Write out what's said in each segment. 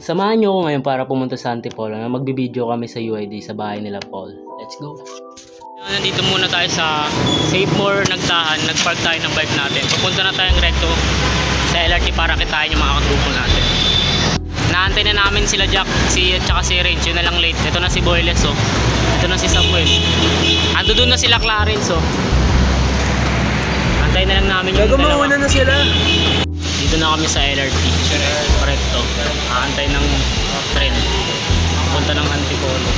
Samahan nyo ako ngayon para pumunta sa Antipolo na magbibideo kami sa UID sa bahay nila Paul. Let's go! Nandito muna tayo sa Save More Nagtahan. Nagpark tayo ng bike natin. Pupunta na tayong recto sa LRT para kitain yung mga kagrupo natin. Naantay na namin sila Jack, tsaka si Range. Yun na lang late. Ito na si Boyles, oh. Ito na si Samuel. Ando doon na sila Clarence, oh. Antay na lang namin yung dalawa. Mauna na sila. Dito na kami sa LRT. Correcto. Aantay ng tren. Punta ng Antipolo.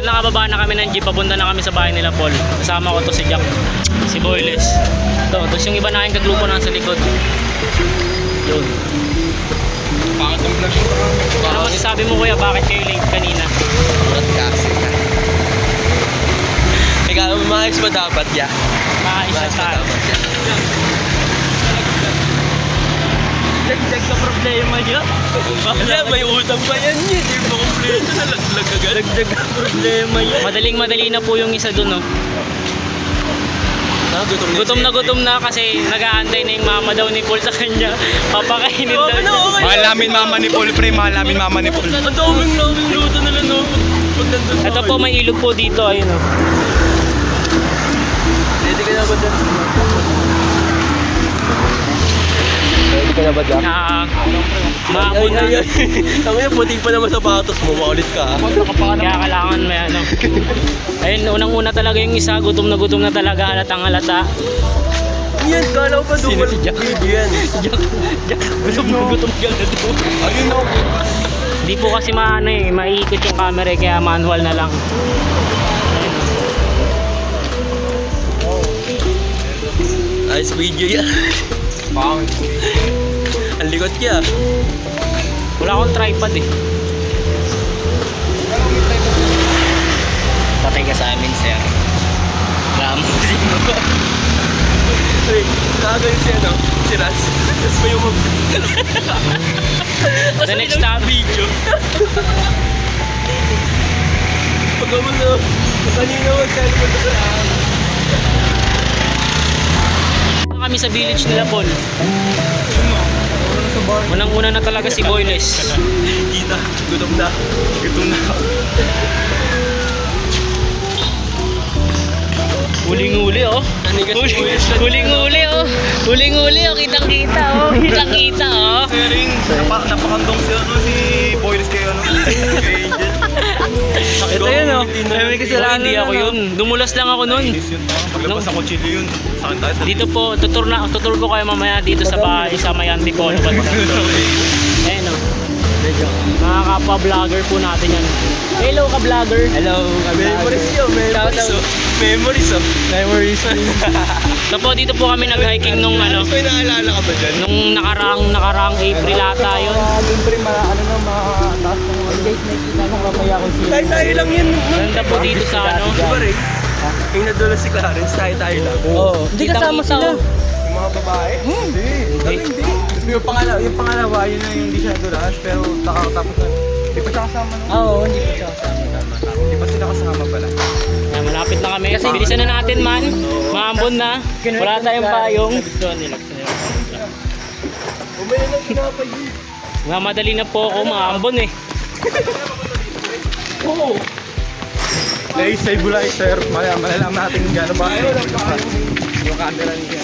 Nakababa na kami ng jeep, papunta na kami sa bahay nila Paul. Kasama ko to si Jack, si Boyles. Tapos yung iba na aking kagrupo nasa likod. Yun. Bakit ang vlog? Ano masasabi mo kuya, bakit kayo late kanina? Kasi ikaw, maayos ba dapat ya? Maayos na tayo. Dagdag ka problema niya? Wala, may utang pa yan niya. Hindi mo kompleto na laglag agad. Dagdag ka problema niya. Madaling-madali na po yung isa dun, no? Gutom na kasi nag-aantay na yung mama daw ni Paul sa kanya. Papakainin daw siya. Mahalamin mama ni Paul, pre. Mahalamin mama ni Paul. Ang daming luto nila, no? Ito po, may ilog po dito. Ayun, no? Ready ka na ba dyan? Ready ka na ba dyan? Maamon na. Tama yan, puting pa naman sapatos mo. Maulit ka. Kaya kailangan may ano. Ayun, unang-una talaga yung isa. Gutom na talaga. Halatang halata. Yan, kala ko pa doon. Sino si Jack? Yan. Jack. Gutom ka na doon. Ayun na. Hindi po kasi maiikot yung camera kaya manual na lang. Ayos video yan. Ang likot niya. Wala akong tripod eh. Patay ka sa amin, sir. Ramusin mo. Wait, nakagawin siya, no? Si Raz. Tapos pa yung The next stop. Video. Pagkaman na, kanina mag-cellphone ko sa Kami sa village nila Paul. Unang-una na talaga si Boyles. Kita, gutom na. Huling-huli oh. Huling-huli oh. Huling-huli oh. Kitang-kita oh. Kitang-kita oh. Sering, napakandong si Boyles kayo, no? Ito yun oh. Hindi ako yun. Dumulas lang ako nun. Paglabas ako chili yun. Dito po, tutur ko kayo mamaya dito sa bahay sa may Antipolo. Ayan oh. Mga kapwa-vlogger po natin yan. Hello ka-vlogger. Hello ka-vlogger. Memories oh. So po, dito po kami nag-hiking nung ano. May naalala ka ba dyan? Nung nakaraang April ata yun. Siyempre, mataas ng guys, nakikita mo mamaya kung sino. Tayo lang yun. Ganda po dito sa ano. Diba rin? Yung nadulas si Clarence, tayo lang. Oo. Hindi kasama sila. Yung mga babae? Hindi. Yung pangalawa, yun na yung hindi siya nadulas. Pero tapos na. Hindi pa siya kasama. Oo, hindi pa siya kasama. Hindi pa sila kasama pala. Malapit na kami. Kasi bilisan na natin man. Maambon na. Wala tayong payong. Umaya lang pinapay yun. Madali na po ako. Maambon eh. Oo. Guys, say bulay sir. Malalaman natin gano'n ba? Yung camera niya.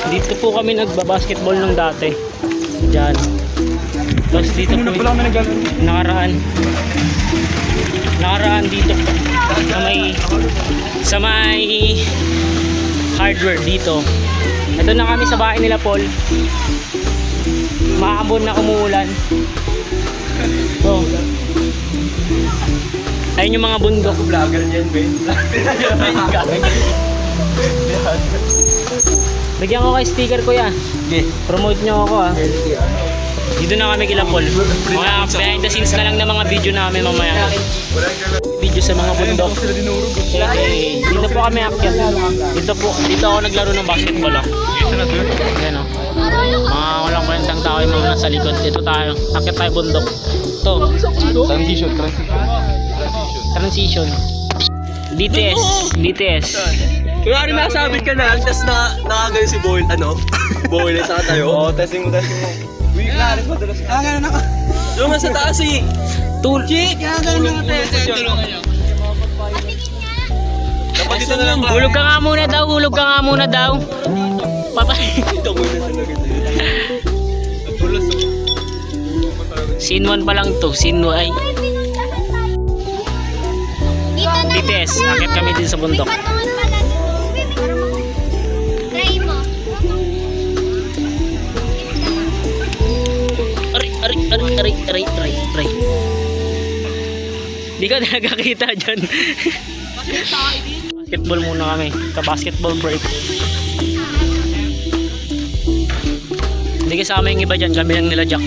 Dito po kami nagbabasketball nung dati. Diyan. Tapos dito po, Muna pala kami naglalaro. nakaraan dito sa may hardware dito. Ito na kami sa bahay nila Paul. Maambon na umuulan. So, ayun yung mga bundok. Vlogger niyan, Ben. Bigyan ko kay sticker ko yan. Okay. Promote nyo ako ah. Dito na kami kila Paul. Mga behind the scenes na lang ng mga video namin mamaya. Video sa mga bundok. Okay. Dito po kami akyat. Dito ako naglaro ng basketball oh. Ayan oh. Mga walang kwentang tao yung mga nasa likod. Dito tayo. Akyat tayo bundok. Ito. Transition. BTS. Kaya rin nasabit ka na lang, tapos nakagayon si Boyle, Boyle na sa tayo. Oo, testing mo. Uy, narin mo, dalas ka. Gano'n ako. Doon nga sa taas eh. Chick, Gano'n nga tulungan niyo. Dapat dito na lang. Hulog ka nga muna daw. Papay. Ito mo na talaga sa'yo. Napulas oh. Scene 1 pa lang to. Scene 1 ay. BTS, akit kami din sa bundok. Aray. Di ka nakakita dyan. Basketball muna kami. Ka-basketball break. Hindi kasama yung iba dyan. Kami lang nila Jack.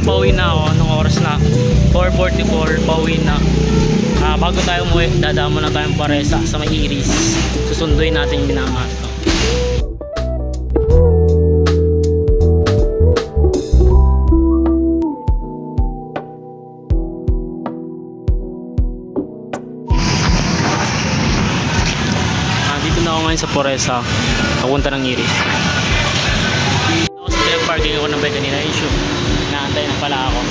Pauwi na ako, anong oras na? 4:44, pauwi na. Bago tayo umuwi, dadaan muna tayong Paresa sa may Iris. Susunduin natin yung minamahal ko. Dito na ako ngayon sa Paresa, papunta ng Iris. Ako sa parking ako ng bike kanina, issue. Naantay na pala ako.